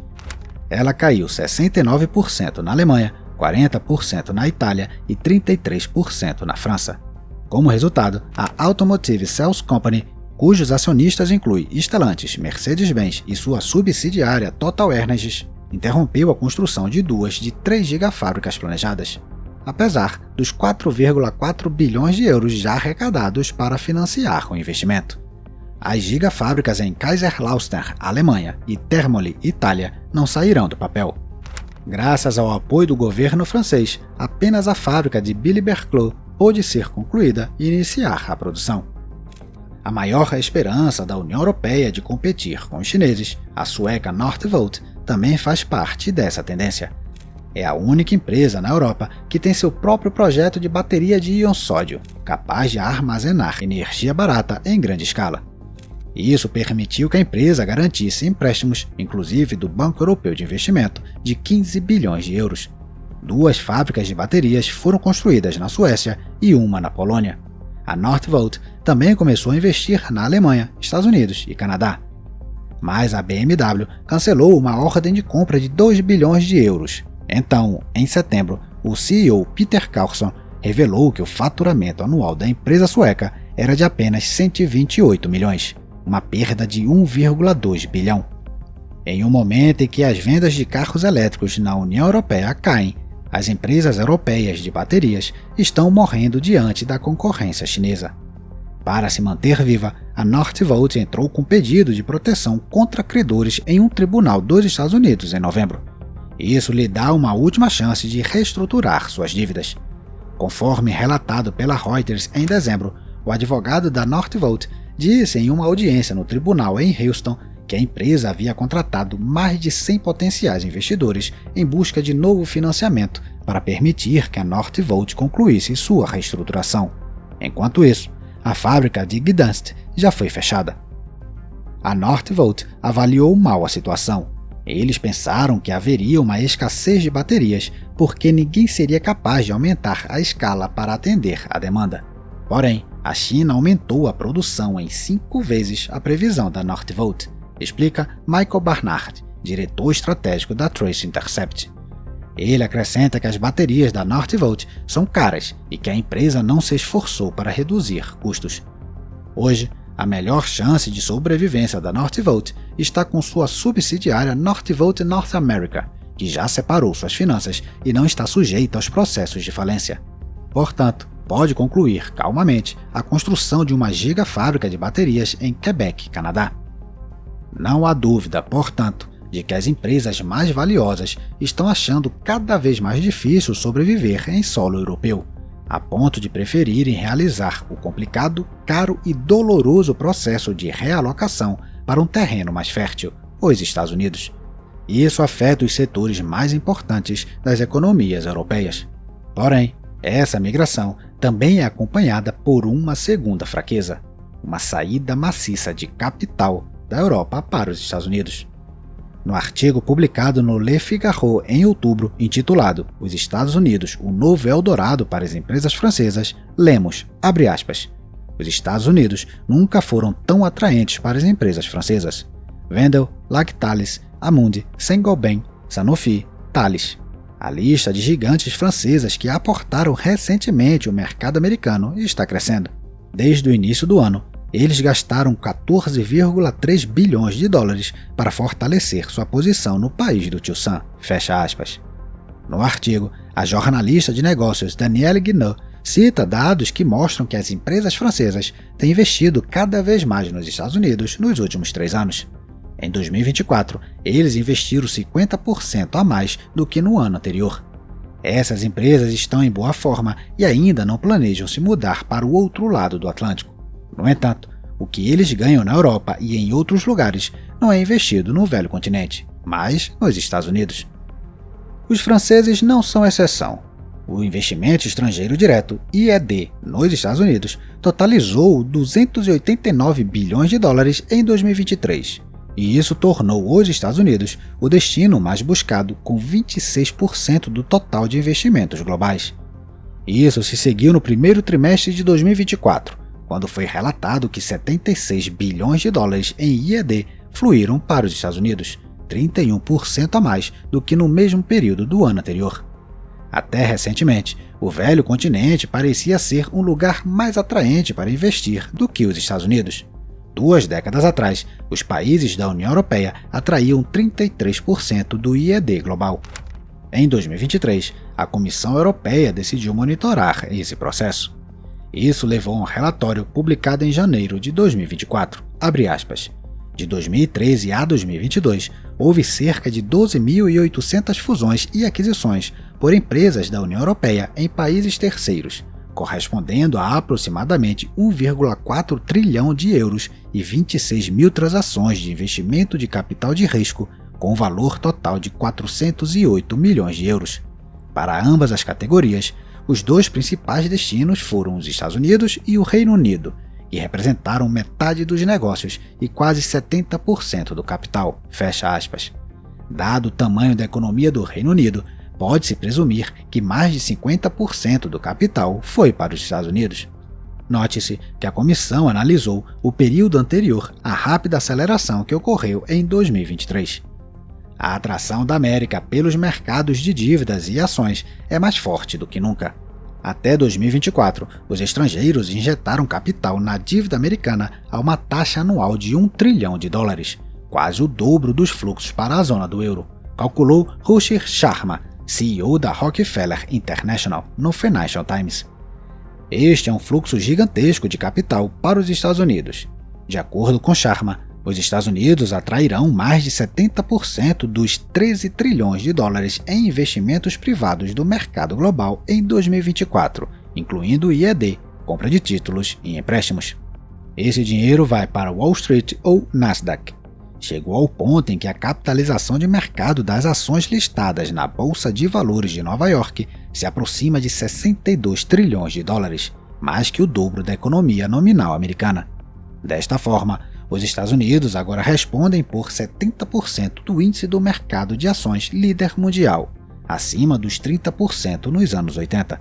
Ela caiu 69% na Alemanha, 40% na Itália e 33% na França. Como resultado, a Automotive Cells Company, cujos acionistas incluem Stellantis, Mercedes-Benz e sua subsidiária Total Energies, interrompeu a construção de 2 de 3 gigafábricas planejadas, apesar dos 4,4 bilhões de euros já arrecadados para financiar o investimento. As gigafábricas em Kaiserslautern, Alemanha, e Termoli, Itália, não sairão do papel. Graças ao apoio do governo francês, apenas a fábrica de Billy-Berclau pôde ser concluída e iniciar a produção. A maior esperança da União Europeia de competir com os chineses, a sueca Northvolt, também faz parte dessa tendência. É a única empresa na Europa que tem seu próprio projeto de bateria de íon sódio, capaz de armazenar energia barata em grande escala. Isso permitiu que a empresa garantisse empréstimos, inclusive do Banco Europeu de Investimento, de 15 bilhões de euros. 2 fábricas de baterias foram construídas na Suécia e uma na Polônia. A Northvolt também começou a investir na Alemanha, Estados Unidos e Canadá. Mas a BMW cancelou uma ordem de compra de 2 bilhões de euros. Então, em setembro, o CEO Peter Carlsson revelou que o faturamento anual da empresa sueca era de apenas 128 milhões, uma perda de 1,2 bilhão. Em um momento em que as vendas de carros elétricos na União Europeia caem, as empresas europeias de baterias estão morrendo diante da concorrência chinesa. Para se manter viva, a Northvolt entrou com pedido de proteção contra credores em um tribunal dos Estados Unidos em novembro. Isso lhe dá uma última chance de reestruturar suas dívidas. Conforme relatado pela Reuters em dezembro, o advogado da Northvolt disse em uma audiência no tribunal em Houston que a empresa havia contratado mais de 100 potenciais investidores em busca de novo financiamento para permitir que a Northvolt concluísse sua reestruturação. Enquanto isso, a fábrica de Gdansk já foi fechada. A Northvolt avaliou mal a situação. Eles pensaram que haveria uma escassez de baterias porque ninguém seria capaz de aumentar a escala para atender a demanda. Porém, a China aumentou a produção em 5 vezes a previsão da Northvolt, explica Michael Barnard, diretor estratégico da Trace Intercept. Ele acrescenta que as baterias da Northvolt são caras e que a empresa não se esforçou para reduzir custos. Hoje, a melhor chance de sobrevivência da Northvolt está com sua subsidiária Northvolt North America, que já separou suas finanças e não está sujeita aos processos de falência. Portanto, pode concluir calmamente a construção de uma gigafábrica de baterias em Quebec, Canadá. Não há dúvida, portanto, de que as empresas mais valiosas estão achando cada vez mais difícil sobreviver em solo europeu, a ponto de preferirem realizar o complicado, caro e doloroso processo de realocação para um terreno mais fértil, os Estados Unidos. Isso afeta os setores mais importantes das economias europeias. Porém, essa migração também é acompanhada por uma segunda fraqueza, uma saída maciça de capital da Europa para os Estados Unidos. No artigo publicado no Le Figaro em outubro, intitulado "Os Estados Unidos, o novo Eldorado para as empresas francesas", lemos, abre aspas, "Os Estados Unidos nunca foram tão atraentes para as empresas francesas. Wendel, Lactalis, Amundi, Saint-Gobain, Sanofi, Thales. A lista de gigantes francesas que aportaram recentemente o mercado americano está crescendo. Desde o início do ano, eles gastaram 14,3 bilhões de dólares para fortalecer sua posição no país do Tio Sam", fecha aspas. No artigo, a jornalista de negócios Danielle Guinaud cita dados que mostram que as empresas francesas têm investido cada vez mais nos Estados Unidos nos últimos 3 anos. Em 2024, eles investiram 50% a mais do que no ano anterior. Essas empresas estão em boa forma e ainda não planejam se mudar para o outro lado do Atlântico. No entanto, o que eles ganham na Europa e em outros lugares não é investido no velho continente, mas nos Estados Unidos. Os franceses não são exceção. O investimento estrangeiro direto, IED, nos Estados Unidos totalizou 289 bilhões de dólares em 2023, e isso tornou os Estados Unidos o destino mais buscado, com 26% do total de investimentos globais. Isso se seguiu no primeiro trimestre de 2024, quando foi relatado que 76 bilhões de dólares em IED fluíram para os Estados Unidos, 31% a mais do que no mesmo período do ano anterior. Até recentemente, o velho continente parecia ser um lugar mais atraente para investir do que os Estados Unidos. 2 décadas atrás, os países da União Europeia atraíam 33% do IED global. Em 2023, a Comissão Europeia decidiu monitorar esse processo. Isso levou a um relatório publicado em janeiro de 2024, abre aspas. De 2013 a 2022, houve cerca de 12.800 fusões e aquisições por empresas da União Europeia em países terceiros, correspondendo a aproximadamente 1,4 trilhão de euros e 26 mil transações de investimento de capital de risco, com valor total de 408 milhões de euros. Para ambas as categorias, os 2 principais destinos foram os Estados Unidos e o Reino Unido, que representaram metade dos negócios e quase 70% do capital, fecha aspas. Dado o tamanho da economia do Reino Unido, pode-se presumir que mais de 50% do capital foi para os Estados Unidos. Note-se que a comissão analisou o período anterior à rápida aceleração que ocorreu em 2023. A atração da América pelos mercados de dívidas e ações é mais forte do que nunca. Até 2024, os estrangeiros injetaram capital na dívida americana a uma taxa anual de 1 trilhão de dólares, quase o dobro dos fluxos para a zona do euro, calculou Ruchir Sharma, CEO da Rockefeller International, no Financial Times. Este é um fluxo gigantesco de capital para os Estados Unidos. De acordo com Sharma, os Estados Unidos atrairão mais de 70% dos 13 trilhões de dólares em investimentos privados do mercado global em 2024, incluindo IED, compra de títulos e empréstimos. Esse dinheiro vai para Wall Street ou Nasdaq. Chegou ao ponto em que a capitalização de mercado das ações listadas na Bolsa de Valores de Nova York se aproxima de 62 trilhões de dólares, mais que o dobro da economia nominal americana. Desta forma, os Estados Unidos agora respondem por 70% do índice do mercado de ações líder mundial, acima dos 30% nos anos 80.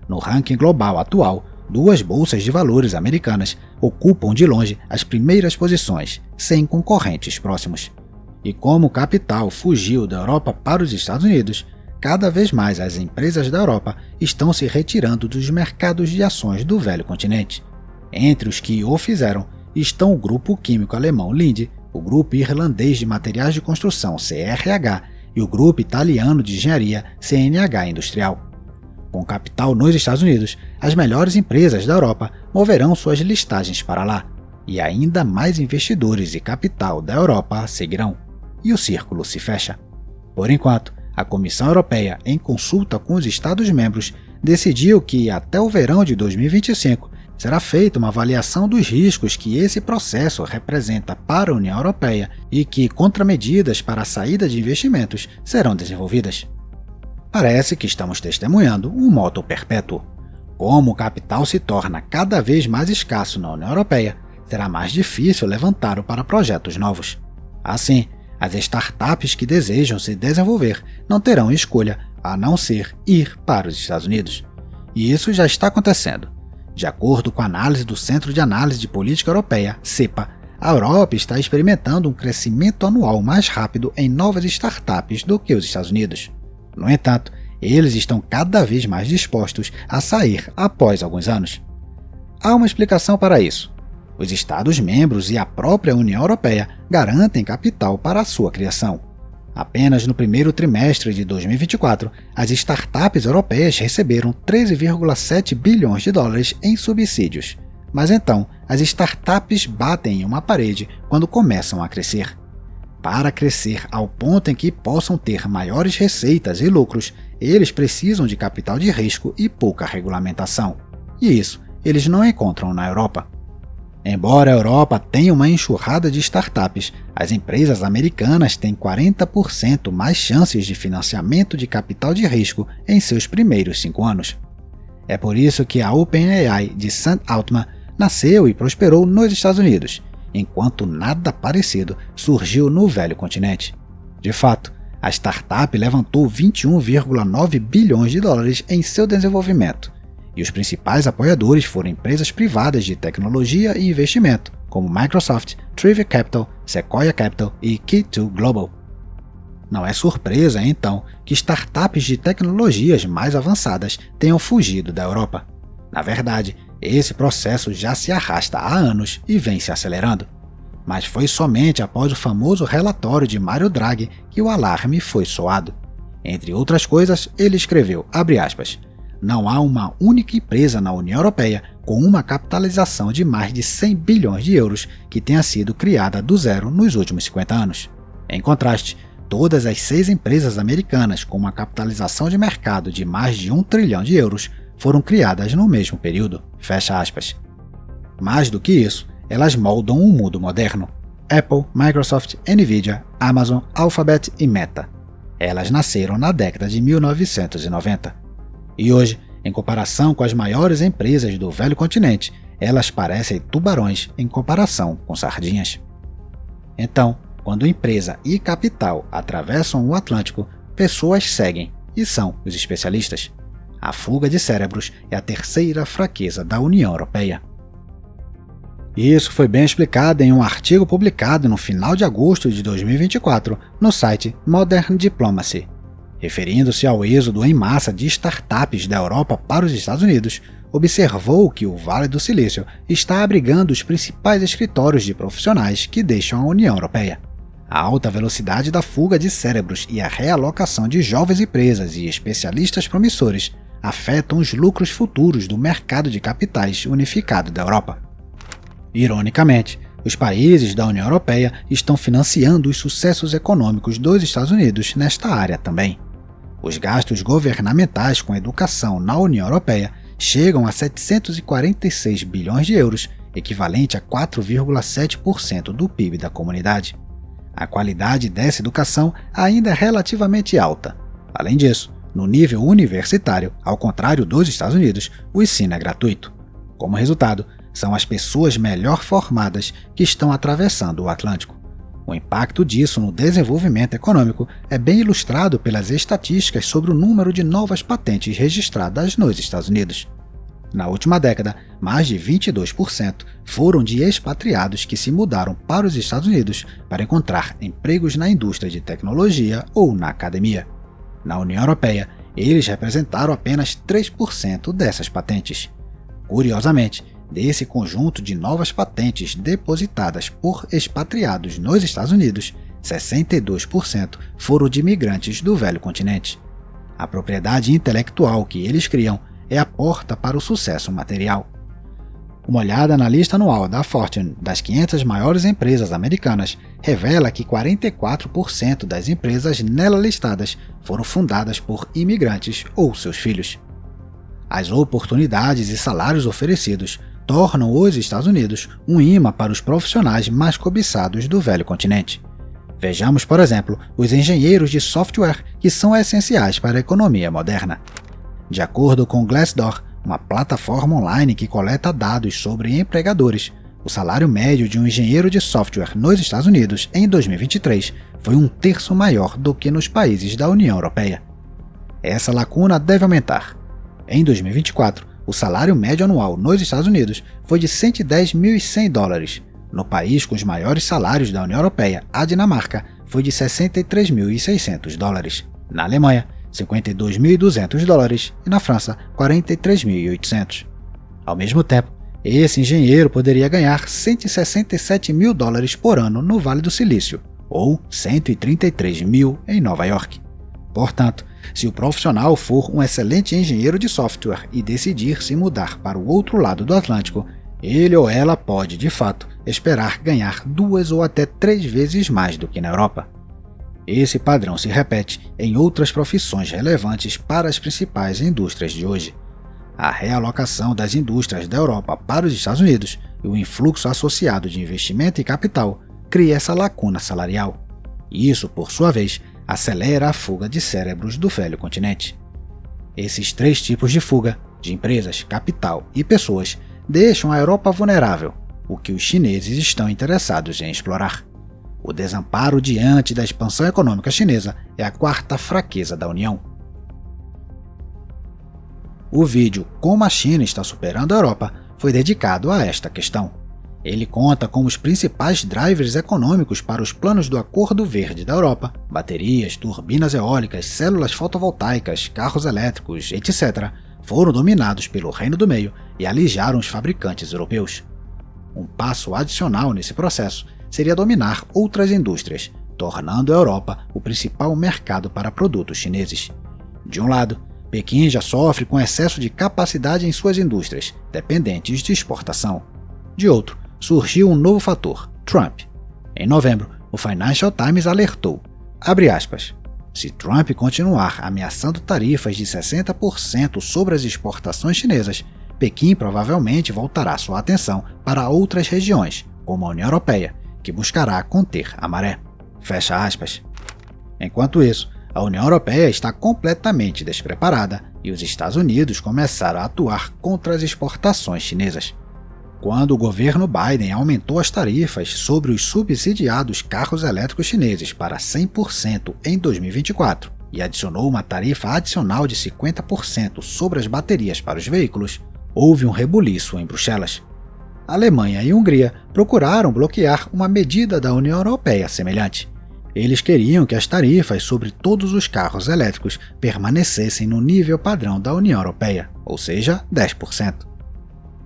No ranking global atual, duas bolsas de valores americanas ocupam de longe as primeiras posições, sem concorrentes próximos. E como o capital fugiu da Europa para os Estados Unidos, cada vez mais as empresas da Europa estão se retirando dos mercados de ações do velho continente. Entre os que o fizeram estão o grupo químico alemão Linde, o grupo irlandês de materiais de construção CRH e o grupo italiano de engenharia CNH Industrial. Com capital nos Estados Unidos, as melhores empresas da Europa moverão suas listagens para lá, e ainda mais investidores e capital da Europa seguirão, e o círculo se fecha. Por enquanto, a Comissão Europeia, em consulta com os Estados-membros, decidiu que até o verão de 2025 será feita uma avaliação dos riscos que esse processo representa para a União Europeia e que contramedidas para a saída de investimentos serão desenvolvidas. Parece que estamos testemunhando um moto perpétuo. Como o capital se torna cada vez mais escasso na União Europeia, será mais difícil levantá-lo para projetos novos. Assim, as startups que desejam se desenvolver não terão escolha a não ser ir para os Estados Unidos. E isso já está acontecendo. De acordo com a análise do Centro de Análise de Política Europeia, CEPA, a Europa está experimentando um crescimento anual mais rápido em novas startups do que os Estados Unidos. No entanto, eles estão cada vez mais dispostos a sair após alguns anos. Há uma explicação para isso. Os Estados-membros e a própria União Europeia garantem capital para a sua criação. Apenas no primeiro trimestre de 2024, as startups europeias receberam 13,7 bilhões de dólares em subsídios. Mas então, as startups batem em uma parede quando começam a crescer. Para crescer ao ponto em que possam ter maiores receitas e lucros, eles precisam de capital de risco e pouca regulamentação. E isso eles não encontram na Europa. Embora a Europa tenha uma enxurrada de startups, as empresas americanas têm 40% mais chances de financiamento de capital de risco em seus primeiros 5 anos. É por isso que a OpenAI de Sam Altman nasceu e prosperou nos Estados Unidos, enquanto nada parecido surgiu no velho continente. De fato, a startup levantou 21,9 bilhões de dólares em seu desenvolvimento, e os principais apoiadores foram empresas privadas de tecnologia e investimento, como Microsoft, Trivia Capital, Sequoia Capital e Key2 Global. Não é surpresa, então, que startups de tecnologias mais avançadas tenham fugido da Europa. Na verdade, esse processo já se arrasta há anos e vem se acelerando. Mas foi somente após o famoso relatório de Mario Draghi que o alarme foi soado. Entre outras coisas, ele escreveu, abre aspas, não há uma única empresa na União Europeia com uma capitalização de mais de 100 bilhões de euros que tenha sido criada do zero nos últimos 50 anos. Em contraste, todas as 6 empresas americanas com uma capitalização de mercado de mais de 1 trilhão de euros foram criadas no mesmo período. Fecha aspas. Mais do que isso, elas moldam o mundo moderno. Apple, Microsoft, Nvidia, Amazon, Alphabet e Meta. Elas nasceram na década de 1990. E hoje, em comparação com as maiores empresas do velho continente, elas parecem tubarões em comparação com sardinhas. Então, quando empresa e capital atravessam o Atlântico, pessoas seguem e são os especialistas. A fuga de cérebros é a terceira fraqueza da União Europeia. Isso foi bem explicado em um artigo publicado no final de agosto de 2024 no site Modern Diplomacy. Referindo-se ao êxodo em massa de startups da Europa para os Estados Unidos, observou que o Vale do Silício está abrigando os principais escritórios de profissionais que deixam a União Europeia. A alta velocidade da fuga de cérebros e a realocação de jovens empresas e especialistas promissores afetam os lucros futuros do mercado de capitais unificado da Europa. Ironicamente, os países da União Europeia estão financiando os sucessos econômicos dos Estados Unidos nesta área também. Os gastos governamentais com educação na União Europeia chegam a 746 bilhões de euros, equivalente a 4,7% do PIB da comunidade. A qualidade dessa educação ainda é relativamente alta. Além disso, no nível universitário, ao contrário dos Estados Unidos, o ensino é gratuito. Como resultado, são as pessoas melhor formadas que estão atravessando o Atlântico. O impacto disso no desenvolvimento econômico é bem ilustrado pelas estatísticas sobre o número de novas patentes registradas nos Estados Unidos. Na última década, mais de 22% foram de expatriados que se mudaram para os Estados Unidos para encontrar empregos na indústria de tecnologia ou na academia. Na União Europeia, eles representaram apenas 3% dessas patentes. Curiosamente, desse conjunto de novas patentes depositadas por expatriados nos Estados Unidos, 62% foram de imigrantes do velho continente. A propriedade intelectual que eles criam é a porta para o sucesso material. Uma olhada na lista anual da Fortune das 500 maiores empresas americanas revela que 44% das empresas nela listadas foram fundadas por imigrantes ou seus filhos. As oportunidades e salários oferecidos tornam os Estados Unidos um imã para os profissionais mais cobiçados do velho continente. Vejamos, por exemplo, os engenheiros de software que são essenciais para a economia moderna. De acordo com Glassdoor, uma plataforma online que coleta dados sobre empregadores, o salário médio de um engenheiro de software nos Estados Unidos em 2023 foi 1/3 maior do que nos países da União Europeia. Essa lacuna deve aumentar. Em 2024, o salário médio anual nos Estados Unidos foi de $110.100. No país com os maiores salários da União Europeia, a Dinamarca, foi de $63.600. Na Alemanha, $52.200 e na França, $43.800. Ao mesmo tempo, esse engenheiro poderia ganhar $167 mil por ano no Vale do Silício, ou 133 mil em Nova York. Portanto, se o profissional for um excelente engenheiro de software e decidir se mudar para o outro lado do Atlântico, ele ou ela pode, de fato, esperar ganhar 2 ou até 3 vezes mais do que na Europa. Esse padrão se repete em outras profissões relevantes para as principais indústrias de hoje. A realocação das indústrias da Europa para os Estados Unidos e o influxo associado de investimento e capital cria essa lacuna salarial. Isso, por sua vez, acelera a fuga de cérebros do velho continente. Esses 3 tipos de fuga, de empresas, capital e pessoas, deixam a Europa vulnerável, o que os chineses estão interessados em explorar. O desamparo diante da expansão econômica chinesa é a 4ª fraqueza da União. O vídeo Como a China está superando a Europa foi dedicado a esta questão. Ele conta como os principais drivers econômicos para os planos do Acordo Verde da Europa, baterias, turbinas eólicas, células fotovoltaicas, carros elétricos, etc., foram dominados pelo Reino do Meio e alijaram os fabricantes europeus. Um passo adicional nesse processo seria dominar outras indústrias, tornando a Europa o principal mercado para produtos chineses. De um lado, Pequim já sofre com excesso de capacidade em suas indústrias, dependentes de exportação. De outro, surgiu um novo fator, Trump. Em novembro, o Financial Times alertou, abre aspas, se Trump continuar ameaçando tarifas de 60% sobre as exportações chinesas, Pequim provavelmente voltará sua atenção para outras regiões, como a União Europeia, que buscará conter a maré. Fecha aspas. Enquanto isso, a União Europeia está completamente despreparada e os Estados Unidos começaram a atuar contra as exportações chinesas. Quando o governo Biden aumentou as tarifas sobre os subsidiados carros elétricos chineses para 100% em 2024 e adicionou uma tarifa adicional de 50% sobre as baterias para os veículos, houve um rebuliço em Bruxelas. A Alemanha e a Hungria procuraram bloquear uma medida da União Europeia semelhante. Eles queriam que as tarifas sobre todos os carros elétricos permanecessem no nível padrão da União Europeia, ou seja, 10%.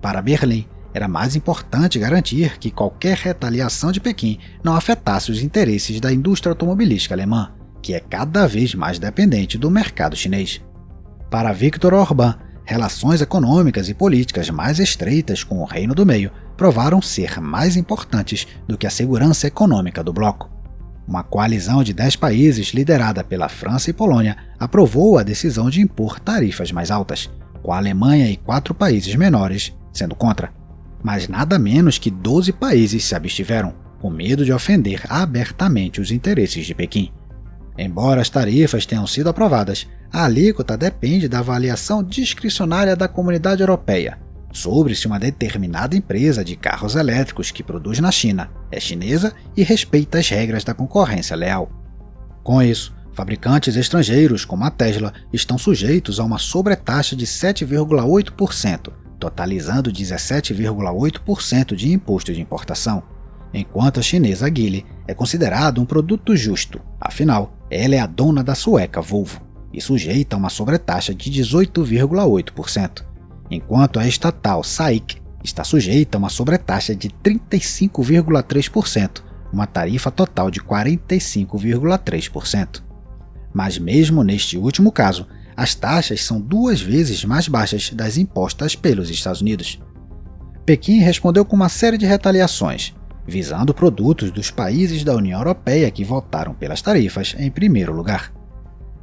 Para Berlim, era mais importante garantir que qualquer retaliação de Pequim não afetasse os interesses da indústria automobilística alemã, que é cada vez mais dependente do mercado chinês. Para Viktor Orbán, relações econômicas e políticas mais estreitas com o Reino do Meio provaram ser mais importantes do que a segurança econômica do bloco. Uma coalizão de 10 países liderada pela França e Polônia aprovou a decisão de impor tarifas mais altas, com a Alemanha e 4 países menores sendo contra. Mas nada menos que 12 países se abstiveram, com medo de ofender abertamente os interesses de Pequim. Embora as tarifas tenham sido aprovadas, a alíquota depende da avaliação discricionária da Comunidade Europeia sobre se uma determinada empresa de carros elétricos que produz na China é chinesa e respeita as regras da concorrência leal. Com isso, fabricantes estrangeiros como a Tesla estão sujeitos a uma sobretaxa de 7,8%, totalizando 17,8% de imposto de importação, enquanto a chinesa Geely é considerada um produto justo, afinal, ela é a dona da sueca Volvo e sujeita a uma sobretaxa de 18,8%, enquanto a estatal SAIC está sujeita a uma sobretaxa de 35,3%, uma tarifa total de 45,3%. Mas mesmo neste último caso, as taxas são 2 vezes mais baixas das impostas pelos Estados Unidos. Pequim respondeu com uma série de retaliações, visando produtos dos países da União Europeia que votaram pelas tarifas em primeiro lugar.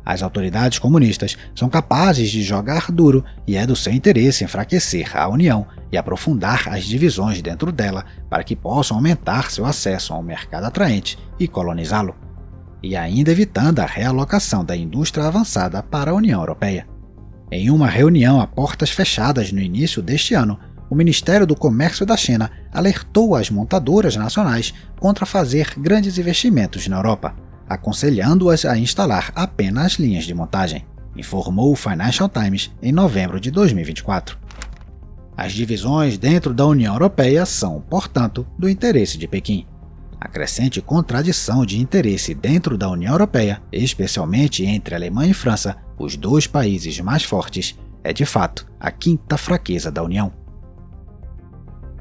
As autoridades comunistas são capazes de jogar duro e é do seu interesse enfraquecer a União e aprofundar as divisões dentro dela para que possam aumentar seu acesso ao mercado atraente e colonizá-lo, e ainda evitando a realocação da indústria avançada para a União Europeia. Em uma reunião a portas fechadas no início deste ano, o Ministério do Comércio da China alertou as montadoras nacionais contra fazer grandes investimentos na Europa, aconselhando-as a instalar apenas linhas de montagem, informou o Financial Times em novembro de 2024. As divisões dentro da União Europeia são, portanto, do interesse de Pequim. A crescente contradição de interesse dentro da União Europeia, especialmente entre Alemanha e França, os 2 países mais fortes, é de fato a quinta fraqueza da União.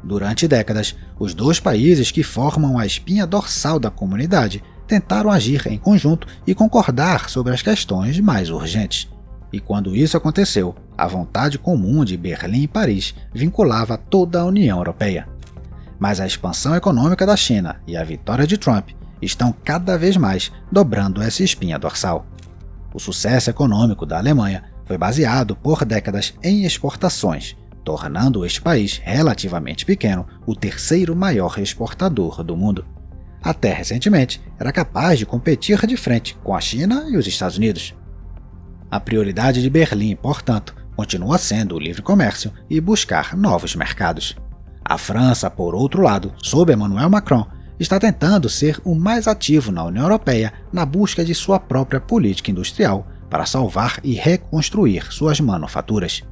Durante décadas, os 2 países que formam a espinha dorsal da comunidade tentaram agir em conjunto e concordar sobre as questões mais urgentes. E quando isso aconteceu, a vontade comum de Berlim e Paris vinculava toda a União Europeia. Mas a expansão econômica da China e a vitória de Trump estão cada vez mais dobrando essa espinha dorsal. O sucesso econômico da Alemanha foi baseado por décadas em exportações, tornando este país relativamente pequeno o 3º maior exportador do mundo. Até recentemente, era capaz de competir de frente com a China e os Estados Unidos. A prioridade de Berlim, portanto, continua sendo o livre comércio e buscar novos mercados. A França, por outro lado, sob Emmanuel Macron, está tentando ser o mais ativo na União Europeia na busca de sua própria política industrial para salvar e reconstruir suas manufaturas.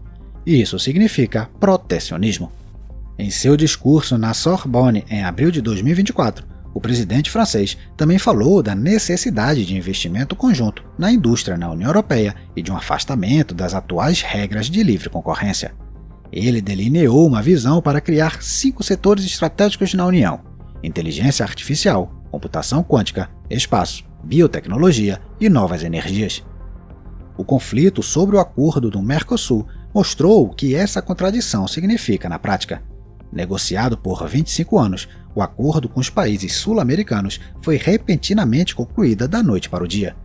Isso significa protecionismo. Em seu discurso na Sorbonne em abril de 2024, o presidente francês também falou da necessidade de investimento conjunto na indústria na União Europeia e de um afastamento das atuais regras de livre concorrência. Ele delineou uma visão para criar 5 setores estratégicos na União: inteligência artificial, computação quântica, espaço, biotecnologia e novas energias. O conflito sobre o acordo do Mercosul mostrou o que essa contradição significa na prática. Negociado por 25 anos, o acordo com os países sul-americanos foi repentinamente concluído da noite para o dia.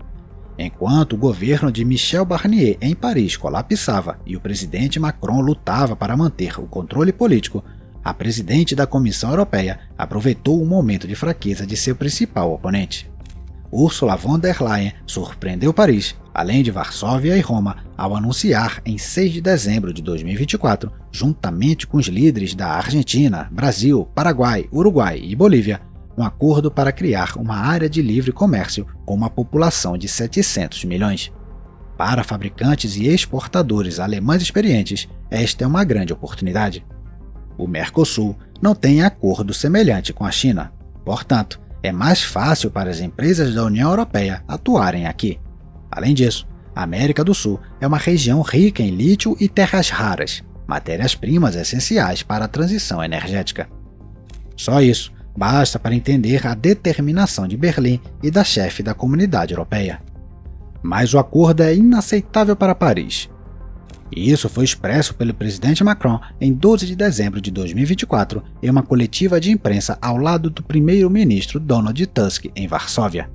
Enquanto o governo de Michel Barnier em Paris colapsava e o presidente Macron lutava para manter o controle político, a presidente da Comissão Europeia aproveitou o momento de fraqueza de seu principal oponente. Ursula von der Leyen surpreendeu Paris, além de Varsóvia e Roma, ao anunciar em 6 de dezembro de 2024, juntamente com os líderes da Argentina, Brasil, Paraguai, Uruguai e Bolívia, um acordo para criar uma área de livre comércio com uma população de 700 milhões. Para fabricantes e exportadores alemães experientes, esta é uma grande oportunidade. O Mercosul não tem acordo semelhante com a China, portanto, é mais fácil para as empresas da União Europeia atuarem aqui. Além disso, a América do Sul é uma região rica em lítio e terras raras, matérias-primas essenciais para a transição energética. Só isso basta para entender a determinação de Berlim e da chefe da Comunidade Europeia. Mas o acordo é inaceitável para Paris. E isso foi expresso pelo presidente Macron em 12 de dezembro de 2024 em uma coletiva de imprensa ao lado do primeiro-ministro Donald Tusk em Varsóvia.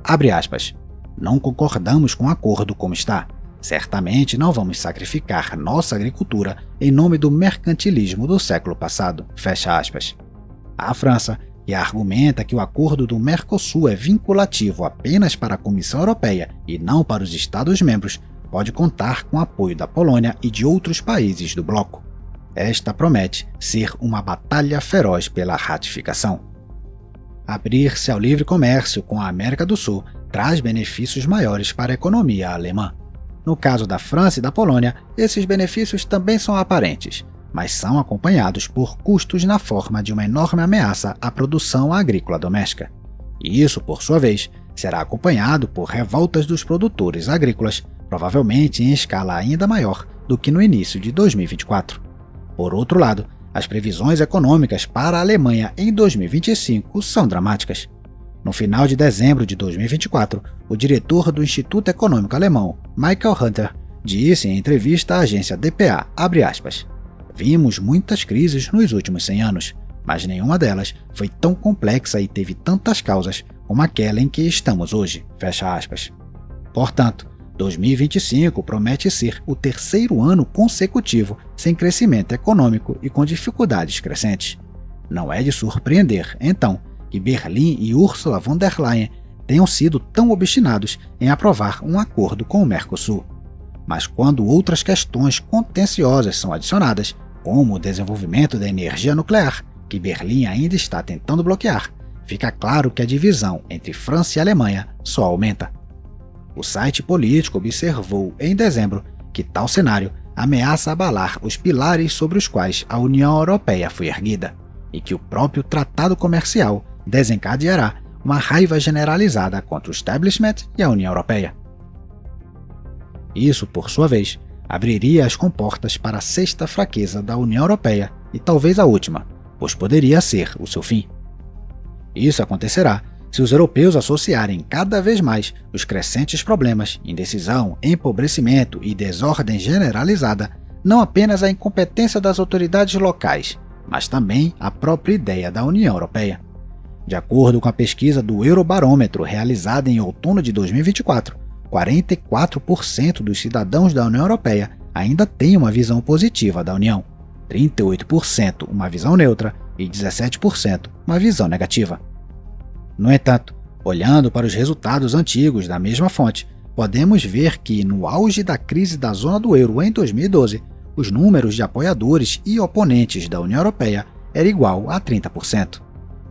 Abre aspas. Não concordamos com o acordo como está. Certamente não vamos sacrificar nossa agricultura em nome do mercantilismo do século passado. Fecha aspas. A França, que argumenta que o acordo do Mercosul é vinculativo apenas para a Comissão Europeia e não para os Estados-membros, pode contar com o apoio da Polônia e de outros países do bloco. Esta promete ser uma batalha feroz pela ratificação. Abrir-se ao livre comércio com a América do Sul traz benefícios maiores para a economia alemã. No caso da França e da Polônia, esses benefícios também são aparentes, mas são acompanhados por custos na forma de uma enorme ameaça à produção agrícola doméstica. E isso, por sua vez, será acompanhado por revoltas dos produtores agrícolas, provavelmente em escala ainda maior do que no início de 2024. Por outro lado, as previsões econômicas para a Alemanha em 2025 são dramáticas. No final de dezembro de 2024, o diretor do Instituto Econômico Alemão, Michael Hunter, disse em entrevista à agência dpa, abre aspas, vimos muitas crises nos últimos 100 anos, mas nenhuma delas foi tão complexa e teve tantas causas como aquela em que estamos hoje, fecha aspas. Portanto, 2025 promete ser o terceiro ano consecutivo sem crescimento econômico e com dificuldades crescentes. Não é de surpreender, então, que Berlim e Ursula von der Leyen tenham sido tão obstinados em aprovar um acordo com o Mercosul. Mas quando outras questões contenciosas são adicionadas, como o desenvolvimento da energia nuclear, que Berlim ainda está tentando bloquear, fica claro que a divisão entre França e Alemanha só aumenta. O site político observou em dezembro que tal cenário ameaça abalar os pilares sobre os quais a União Europeia foi erguida, e que o próprio tratado comercial desencadeará uma raiva generalizada contra o establishment e a União Europeia. Isso, por sua vez, abriria as comportas para a sexta fraqueza da União Europeia e talvez a última, pois poderia ser o seu fim. Isso acontecerá se os europeus associarem cada vez mais os crescentes problemas, indecisão, empobrecimento e desordem generalizada não apenas à incompetência das autoridades locais, mas também à própria ideia da União Europeia. De acordo com a pesquisa do Eurobarômetro realizada em outono de 2024, 44% dos cidadãos da União Europeia ainda têm uma visão positiva da União, 38% uma visão neutra e 17% uma visão negativa. No entanto, olhando para os resultados antigos da mesma fonte, podemos ver que, no auge da crise da zona do euro em 2012, os números de apoiadores e oponentes da União Europeia era igual a 30%.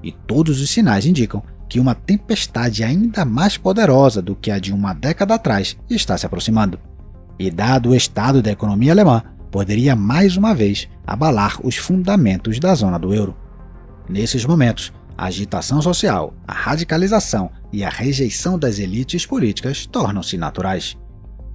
E todos os sinais indicam que uma tempestade ainda mais poderosa do que a de uma década atrás está se aproximando. E dado o estado da economia alemã, poderia mais uma vez abalar os fundamentos da zona do euro. Nesses momentos, a agitação social, a radicalização e a rejeição das elites políticas tornam-se naturais.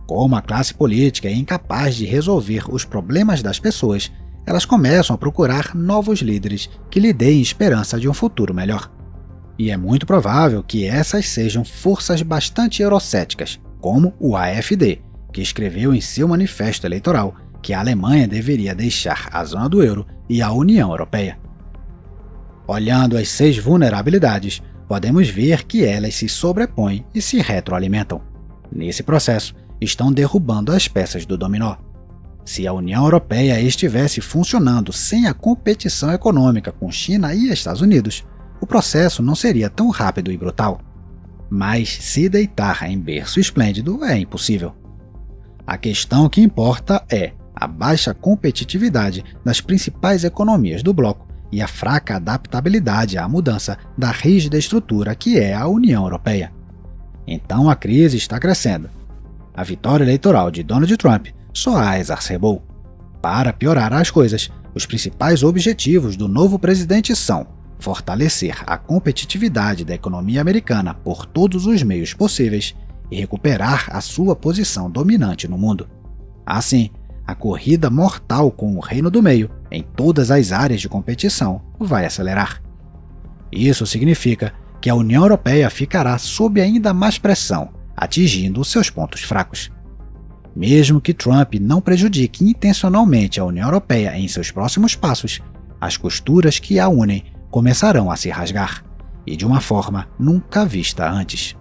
Como a classe política é incapaz de resolver os problemas das pessoas, elas começam a procurar novos líderes que lhe deem esperança de um futuro melhor. E é muito provável que essas sejam forças bastante eurocéticas, como o AfD, que escreveu em seu manifesto eleitoral que a Alemanha deveria deixar a zona do euro e a União Europeia. Olhando as 6 vulnerabilidades, podemos ver que elas se sobrepõem e se retroalimentam. Nesse processo, estão derrubando as peças do dominó. Se a União Europeia estivesse funcionando sem a competição econômica com China e Estados Unidos, o processo não seria tão rápido e brutal. Mas se deitar em berço esplêndido é impossível. A questão que importa é a baixa competitividade das principais economias do bloco e a fraca adaptabilidade à mudança da rígida estrutura que é a União Europeia. Então a crise está crescendo. A vitória eleitoral de Donald Trump só a exacerbou. Para piorar as coisas, os principais objetivos do novo presidente são fortalecer a competitividade da economia americana por todos os meios possíveis e recuperar a sua posição dominante no mundo. Assim, a corrida mortal com o Reino do Meio em todas as áreas de competição vai acelerar. Isso significa que a União Europeia ficará sob ainda mais pressão, atingindo seus pontos fracos. Mesmo que Trump não prejudique intencionalmente a União Europeia em seus próximos passos, as costuras que a unem começarão a se rasgar, e de uma forma nunca vista antes.